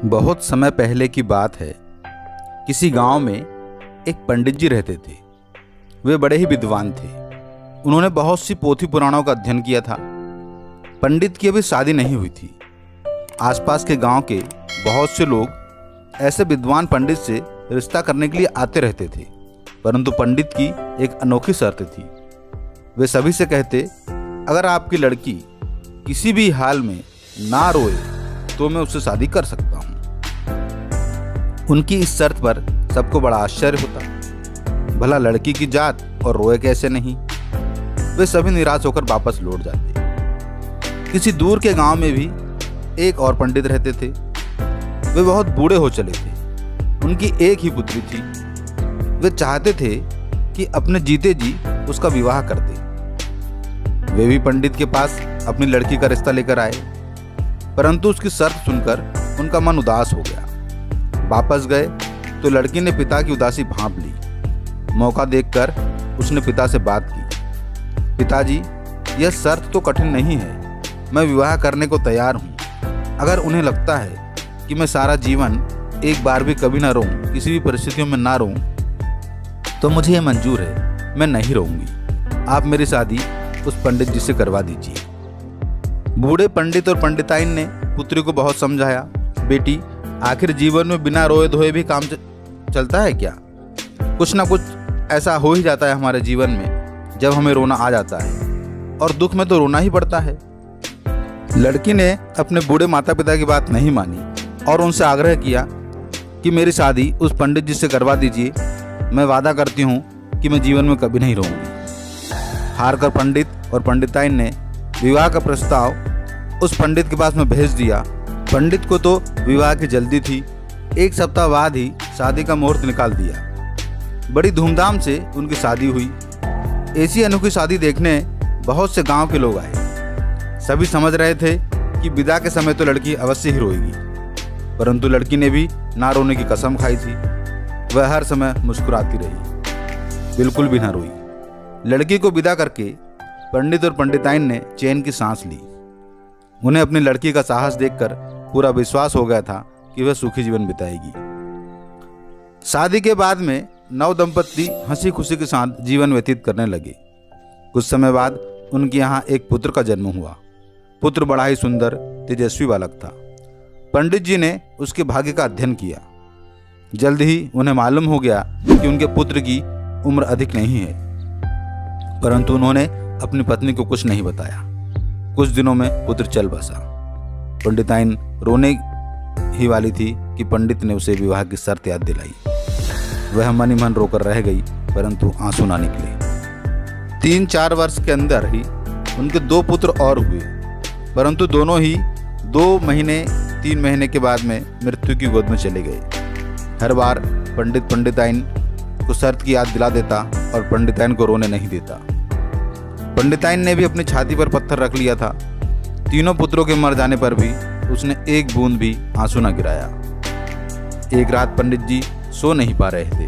बहुत समय पहले की बात है। किसी गांव में एक पंडित जी रहते थे। वे बड़े ही विद्वान थे। उन्होंने बहुत सी पोथी पुराणों का अध्ययन किया था। पंडित की अभी शादी नहीं हुई थी। आसपास के गांव के बहुत से लोग ऐसे विद्वान पंडित से रिश्ता करने के लिए आते रहते थे, परंतु पंडित की एक अनोखी शर्त थी। वे सभी से कहते, अगर आपकी लड़की किसी भी हाल में ना रोए तो मैं उससे शादी कर सकता हूँ। उनकी इस शर्त पर सबको बड़ा आश्चर्य होता। भला लड़की की जात और रोए कैसे नहीं। वे सभी निराश होकर वापस लौट जाते। किसी दूर के गांव में भी एक और पंडित रहते थे। वे बहुत बूढ़े हो चले थे। उनकी एक ही पुत्री थी। वे चाहते थे कि अपने जीते जी उसका विवाह कर दे। वे भी पंडित के पास अपनी लड़की का रिश्ता लेकर आए, परंतु उसकी शर्त सुनकर उनका मन उदास हो गया। वापस गए तो लड़की ने पिता की उदासी भांप ली। मौका देखकर उसने पिता से बात की, पिताजी, यह शर्त तो कठिन नहीं है। मैं विवाह करने को तैयार हूँ। अगर उन्हें लगता है कि मैं सारा जीवन एक बार भी कभी ना रोऊं, किसी भी परिस्थितियों में ना रोऊं, तो मुझे यह मंजूर है। मैं नहीं रोऊंगी। आप मेरी शादी उस पंडित जी से करवा दीजिए। बूढ़े पंडित और पंडिताइन ने पुत्री को बहुत समझाया, बेटी, आखिर जीवन में बिना रोए धोए भी काम चलता है क्या? कुछ ना कुछ ऐसा हो ही जाता है हमारे जीवन में जब हमें रोना आ जाता है, और दुख में तो रोना ही पड़ता है। लड़की ने अपने बूढ़े माता पिता की बात नहीं मानी और उनसे आग्रह किया कि मेरी शादी उस पंडित जी से करवा दीजिए। मैं वादा करती हूँ कि मैं जीवन में कभी नहीं रोऊंगी। हार कर पंडित और पंडिताइन ने विवाह का प्रस्ताव उस पंडित के पास में भेज दिया। पंडित को तो विवाह की जल्दी थी। एक सप्ताह बाद ही शादी का मुहूर्त निकाल दिया। बड़ी धूमधाम से उनकी शादी हुई। ऐसी अनोखी शादी देखने बहुत से गांव के लोग आए। सभी समझ रहे थे कि विदा के समय तो लड़की अवश्य ही रोएगी, परंतु लड़की ने भी ना रोने की कसम खाई थी। वह हर समय मुस्कुराती रही, बिल्कुल भी ना रोई। लड़की को विदा करके पंडित और पंडिताइन ने चैन की सांस ली। उन्हें अपनी लड़की का साहस देखकर पूरा विश्वास हो गया था कि वह सुखी जीवन बिताएगी। शादी के बाद में नव दंपत्ति हंसी खुशी के साथ जीवन व्यतीत करने लगे। कुछ समय बाद उनके यहाँ एक पुत्र का जन्म हुआ। पुत्र बड़ा ही सुंदर तेजस्वी बालक था। पंडित जी ने उसके भाग्य का अध्ययन किया। जल्द ही उन्हें मालूम हो गया कि उनके पुत्र की उम्र अधिक नहीं है, परंतु उन्होंने अपनी पत्नी को कुछ नहीं बताया। कुछ दिनों में पुत्र चल बसा। पंडिताइन रोने ही वाली थी कि पंडित ने उसे विवाह की शर्त याद दिलाई। वह मन ही मन रोकर रह गई, परंतु आंसू ना निकले। 3-4 वर्ष के अंदर ही उनके 2 पुत्र और हुए, परंतु दोनों ही 2-3 महीने के बाद में मृत्यु की गोद में चले गए। हर बार पंडित पंडिताइन को शर्त की याद दिला देता और पंडिताइन को रोने नहीं देता। पंडिताइन ने भी अपनी छाती पर पत्थर रख लिया था। तीनों पुत्रों के मर जाने पर भी उसने एक बूंद भी आंसू न गिराया। एक रात पंडित जी सो नहीं पा रहे थे।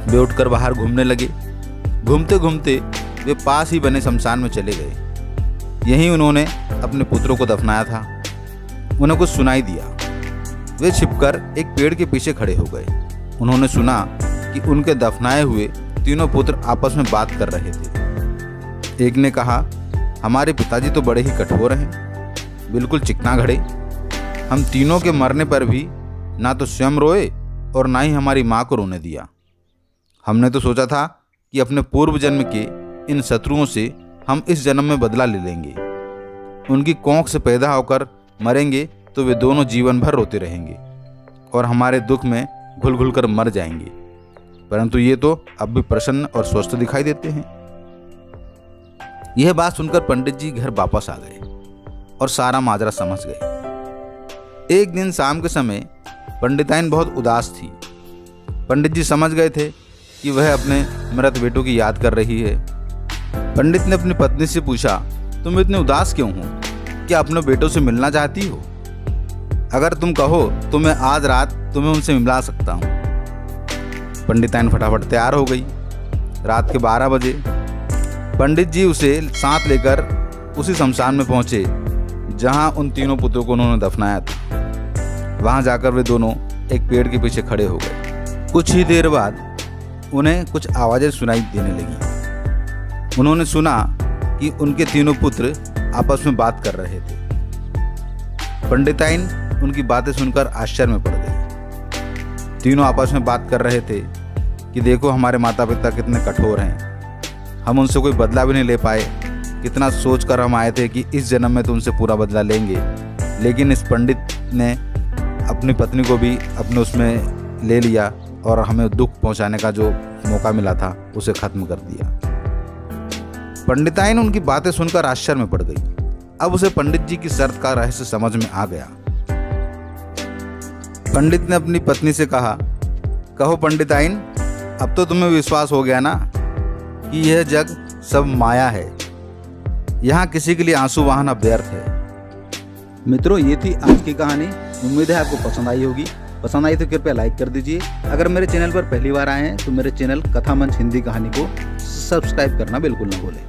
वे उठकर बाहर घूमने लगे। घूमते घूमते वे पास ही बने शमशान में चले गए। यहीं उन्होंने अपने पुत्रों को दफनाया था। उन्हें कुछ सुनाई दिया। वे छिपकर एक पेड़ के पीछे खड़े हो गए। उन्होंने सुना कि उनके दफनाए हुए तीनों पुत्र आपस में बात कर रहे थे। एक ने कहा, हमारे पिताजी तो बड़े ही कठोर हैं, बिल्कुल चिकना घड़े। हम तीनों के मरने पर भी ना तो स्वयं रोए और ना ही हमारी माँ को रोने दिया। हमने तो सोचा था कि अपने पूर्व जन्म के इन शत्रुओं से हम इस जन्म में बदला ले लेंगे। उनकी कोख से पैदा होकर मरेंगे तो वे दोनों जीवन भर रोते रहेंगे और हमारे दुख में घुल घुल कर मर जाएंगे, परंतु ये तो अब भी प्रसन्न और स्वस्थ दिखाई देते हैं। यह बात सुनकर पंडित जी घर वापस आ गए और सारा माजरा समझ गए। एक दिन शाम के समय पंडिताइन बहुत उदास थी। पंडित जी समझ गए थे कि वह अपने मृत बेटों की याद कर रही है। पंडित ने अपनी पत्नी से पूछा, तुम इतने उदास क्यों हो? क्या अपने बेटों से मिलना चाहती हो? अगर तुम कहो तो मैं आज रात तुम्हें उनसे मिला सकता हूँ। पंडिताइन फटाफट तैयार हो गई। रात के 12 बजे पंडित जी उसे साथ लेकर उसी शमशान में पहुंचे जहां उन तीनों पुत्रों को उन्होंने दफनाया था। वहां जाकर वे दोनों एक पेड़ के पीछे खड़े हो गए। कुछ ही देर बाद उन्हें कुछ आवाज़ें सुनाई देने लगी। उन्होंने सुना कि उनके तीनों पुत्र आपस में बात कर रहे थे। पंडिताइन उनकी बातें सुनकर आश्चर्य में पड़ गई। तीनों आपस में बात कर रहे थे कि देखो हमारे माता पिता कितने कठोर हैं, हम उनसे कोई बदला भी नहीं ले पाए। कितना सोच कर हम आए थे कि इस जन्म में तो उनसे पूरा बदला लेंगे, लेकिन इस पंडित ने अपनी पत्नी को भी अपने उसमें ले लिया और हमें दुख पहुंचाने का जो मौका मिला था उसे खत्म कर दिया। पंडिताइन उनकी बातें सुनकर आश्चर्य में पड़ गई। अब उसे पंडित जी की शर्त का रहस्य समझ में आ गया। पंडित ने अपनी पत्नी से कहा, कहो पंडिताइन, अब तो तुम्हें विश्वास हो गया ना कि यह जग सब माया है, यहाँ किसी के लिए आंसू बहाना व्यर्थ है। मित्रों, ये थी आज की कहानी। उम्मीद है आपको पसंद आई होगी। पसंद आई तो कृपया लाइक कर दीजिए। अगर मेरे चैनल पर पहली बार आए हैं तो मेरे चैनल कथा मंच हिंदी कहानी को सब्सक्राइब करना बिल्कुल ना भूलें।